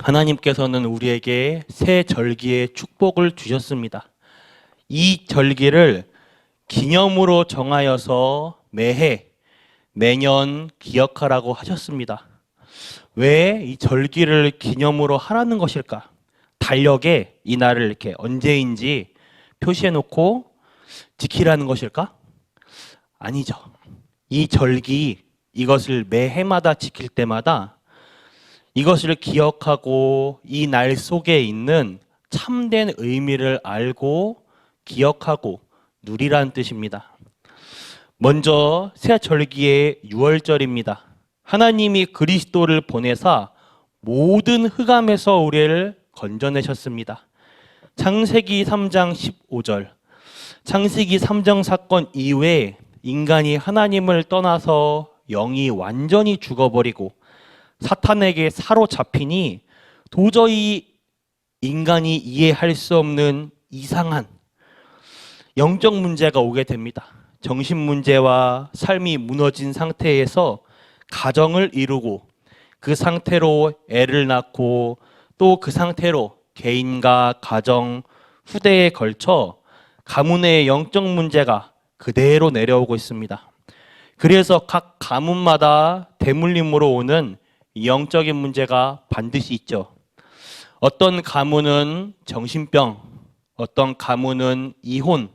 하나님께서는 우리에게 새 절기의 축복을 주셨습니다. 이 절기를 기념으로 정하여서 매해, 매년 기억하라고 하셨습니다. 왜 이 절기를 기념으로 하라는 것일까? 달력에 이 날을 이렇게 언제인지 표시해 놓고 지키라는 것일까? 아니죠. 이 절기, 이것을 매해마다 지킬 때마다 이것을 기억하고 이 날 속에 있는 참된 의미를 알고 기억하고 누리라는 뜻입니다. 먼저 새 절기의 유월절입니다. 하나님이 그리스도를 보내사 모든 흑암에서 우리를 건져내셨습니다. 창세기 3장 15절. 창세기 3장 사건 이후에 인간이 하나님을 떠나서 영이 완전히 죽어버리고 사탄에게 사로잡히니 도저히 인간이 이해할 수 없는 이상한 영적 문제가 오게 됩니다. 정신 문제와 삶이 무너진 상태에서 가정을 이루고 그 상태로 애를 낳고 또 그 상태로 개인과 가정, 후대에 걸쳐 가문의 영적 문제가 그대로 내려오고 있습니다. 그래서 각 가문마다 대물림으로 오는 영적인 문제가 반드시 있죠. 어떤 가문은 정신병, 어떤 가문은 이혼,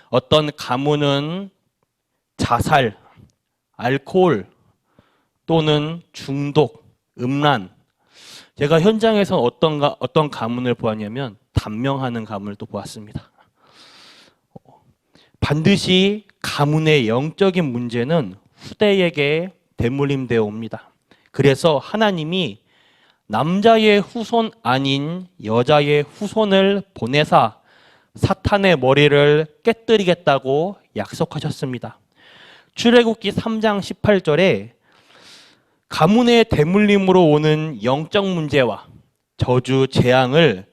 어떤 가문은 자살, 알코올 또는 중독, 음란. 제가 현장에서 어떤 가문을 보았냐면 단명하는 가문을 또 보았습니다. 반드시 가문의 영적인 문제는 후대에게 대물림되어 옵니다. 그래서 하나님이 남자의 후손 아닌 여자의 후손을 보내사 사탄의 머리를 깨뜨리겠다고 약속하셨습니다. 출애굽기 3장 18절에 가문의 대물림으로 오는 영적 문제와 저주, 재앙을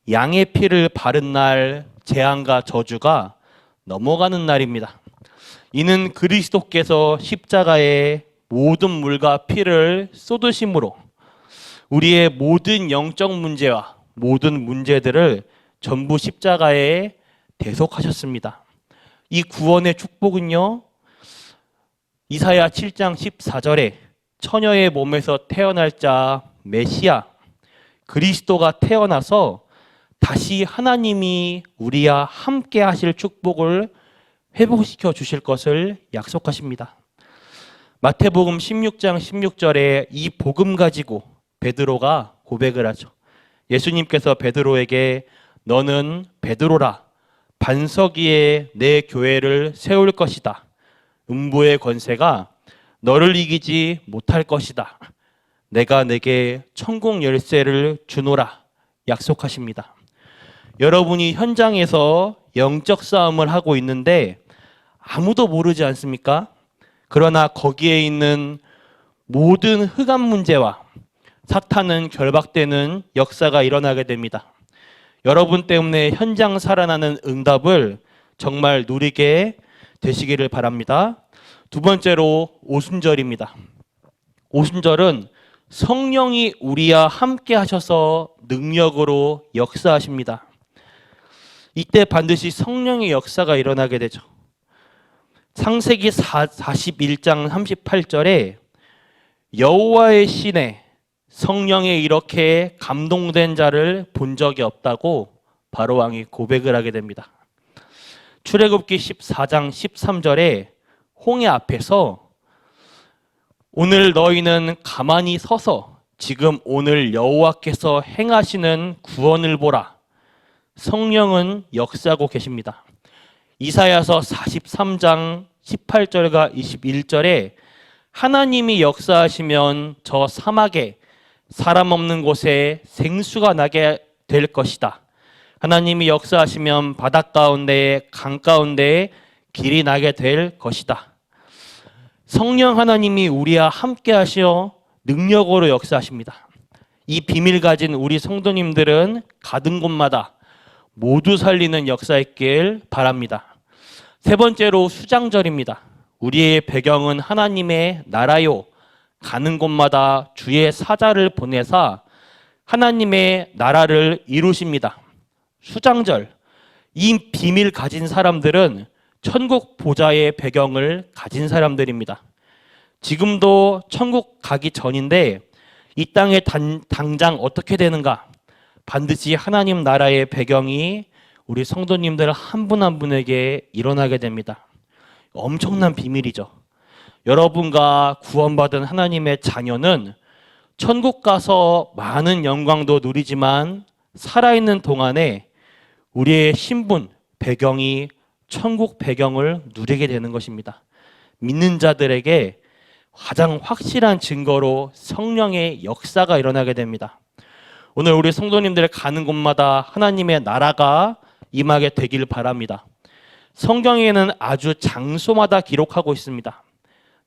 양의 피를 바른 날 재앙과 저주가 넘어가는 날입니다. 이는 그리스도께서 십자가에 모든 물과 피를 쏟으심으로 우리의 모든 영적 문제와 모든 문제들을 전부 십자가에 대속하셨습니다. 이 구원의 축복은요, 이사야 7장 14절에 처녀의 몸에서 태어날 자 메시아 그리스도가 태어나서 다시 하나님이 우리와 함께 하실 축복을 회복시켜 주실 것을 약속하십니다. 마태복음 16장 16절에 이 복음 가지고 베드로가 고백을 하죠. 예수님께서 베드로에게 너는 베드로라, 반석 위에 내 교회를 세울 것이다. 음부의 권세가 너를 이기지 못할 것이다. 내가 내게 천국 열쇠를 주노라 약속하십니다. 여러분이 현장에서 영적 싸움을 하고 있는데 아무도 모르지 않습니까? 그러나 거기에 있는 모든 흑암 문제와 사탄은 결박되는 역사가 일어나게 됩니다. 여러분 때문에 현장 살아나는 응답을 정말 누리게 되시기를 바랍니다. 두 번째로 오순절입니다. 오순절은 성령이 우리와 함께 하셔서 능력으로 역사하십니다. 이때 반드시 성령의 역사가 일어나게 되죠. 창세기 41장 38절에 여호와의 신에 성령에 이렇게 감동된 자를 본 적이 없다고 바로왕이 고백을 하게 됩니다. 출애굽기 14장 13절에 홍해 앞에서 오늘 너희는 가만히 서서 지금 오늘 여호와께서 행하시는 구원을 보라. 성령은 역사하고 계십니다. 이사야서 43장 18절과 21절에 하나님이 역사하시면 저 사막에 사람 없는 곳에 생수가 나게 될 것이다. 하나님이 역사하시면 바닷 가운데에 강 가운데에 길이 나게 될 것이다. 성령 하나님이 우리와 함께 하시어 능력으로 역사하십니다. 이 비밀 가진 우리 성도님들은 가는 곳마다 모두 살리는 역사 있길 바랍니다. 세 번째로 수장절입니다. 우리의 배경은 하나님의 나라요. 가는 곳마다 주의 사자를 보내사 하나님의 나라를 이루십니다. 수장절, 이 비밀 가진 사람들은 천국 보좌의 배경을 가진 사람들입니다. 지금도 천국 가기 전인데 이 땅에 당장 어떻게 되는가? 반드시 하나님 나라의 배경이 우리 성도님들 한 분 한 분에게 일어나게 됩니다. 엄청난 비밀이죠. 여러분과 구원받은 하나님의 자녀는 천국 가서 많은 영광도 누리지만 살아있는 동안에 우리의 신분, 배경이 천국 배경을 누리게 되는 것입니다. 믿는 자들에게 가장 확실한 증거로 성령의 역사가 일어나게 됩니다. 오늘 우리 성도님들 가는 곳마다 하나님의 나라가 임하게 되길 바랍니다. 성경에는 아주 장소마다 기록하고 있습니다.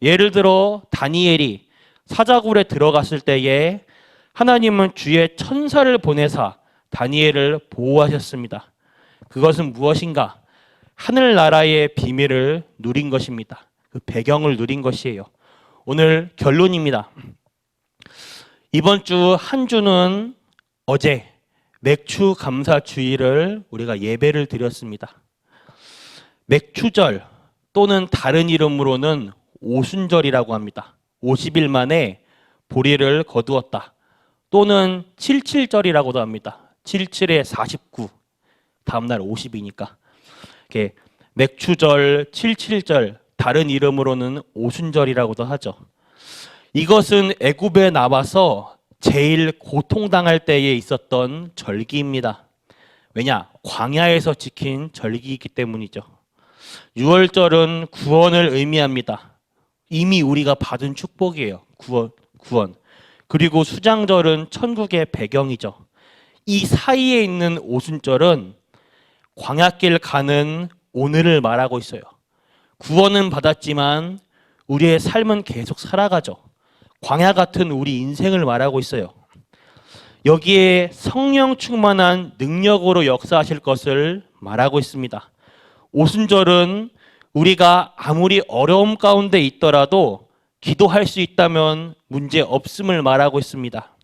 예를 들어 다니엘이 사자굴에 들어갔을 때에 하나님은 주의 천사를 보내사 다니엘을 보호하셨습니다. 그것은 무엇인가? 하늘나라의 비밀을 누린 것입니다. 그 배경을 누린 것이에요. 오늘 결론입니다. 이번 주 한 주는 어제 맥추 감사 주일을 우리가 예배를 드렸습니다. 맥추절 또는 다른 이름으로는 오순절이라고 합니다. 50일 만에 보리를 거두었다. 또는 77절이라고도 합니다. 77에 49, 다음날 50이니까. 맥추절, 77절, 다른 이름으로는 오순절이라고도 하죠. 이것은 애굽에 나와서 제일 고통당할 때에 있었던 절기입니다. 왜냐? 광야에서 지킨 절기이기 때문이죠. 유월절은 구원을 의미합니다. 이미 우리가 받은 축복이에요. 구원. 그리고 수장절은 천국의 배경이죠. 이 사이에 있는 오순절은 광야길 가는 오늘을 말하고 있어요. 구원은 받았지만 우리의 삶은 계속 살아가죠. 광야 같은 우리 인생을 말하고 있어요. 여기에 성령 충만한 능력으로 역사하실 것을 말하고 있습니다. 오순절은 우리가 아무리 어려움 가운데 있더라도 기도할 수 있다면 문제 없음을 말하고 있습니다.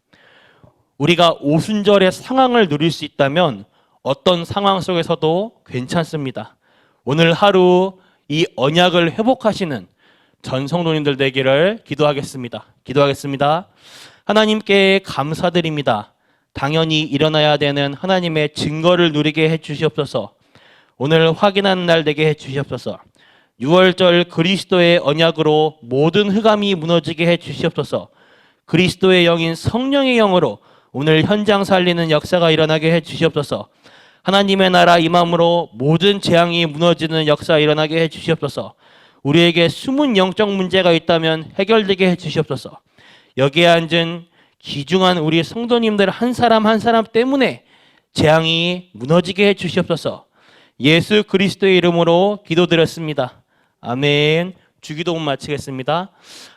우리가 오순절의 상황을 누릴 수 있다면 어떤 상황 속에서도 괜찮습니다. 오늘 하루 이 언약을 회복하시는 전 성도님들 되기를 기도하겠습니다. 하나님께 감사드립니다. 당연히 일어나야 되는 하나님의 증거를 누리게 해주시옵소서. 오늘 확인하는 날 되게 해주시옵소서. 6월절 그리스도의 언약으로 모든 흑암이 무너지게 해주시옵소서. 그리스도의 영인 성령의 영으로 오늘 현장 살리는 역사가 일어나게 해주시옵소서. 하나님의 나라 임함으로 모든 재앙이 무너지는 역사 일어나게 해주시옵소서. 우리에게 숨은 영적 문제가 있다면 해결되게 해주시옵소서. 여기에 앉은 귀중한 우리 성도님들 한 사람 한 사람 때문에 재앙이 무너지게 해주시옵소서. 예수 그리스도의 이름으로 기도드렸습니다. 아멘. 주기도 마치겠습니다.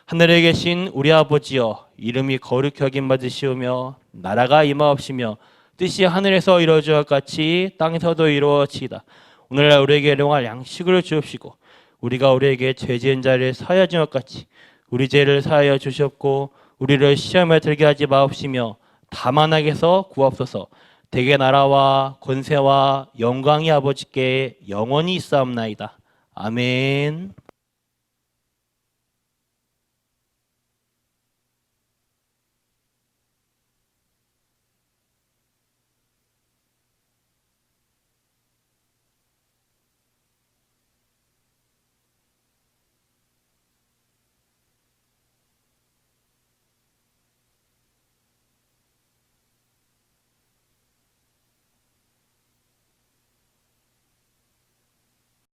하늘에 계신 우리 아버지여, 이름이 거룩히 여김 받으시오며 나라가 임하옵시며 뜻이 하늘에서 이루어질 것 같이 땅에서도 이루어지이다. 오늘날 우리에게 일용할 양식을 주옵시고 우리가 우리에게 죄 지은 자를 사하여 준 것 같이 우리 죄를 사하여 주시옵고 우리를 시험에 들게 하지 마옵시며 다만 악에서 구하옵소서. 대개 나라와 권세와 영광이 아버지께 영원히 있사옵나이다. 아멘.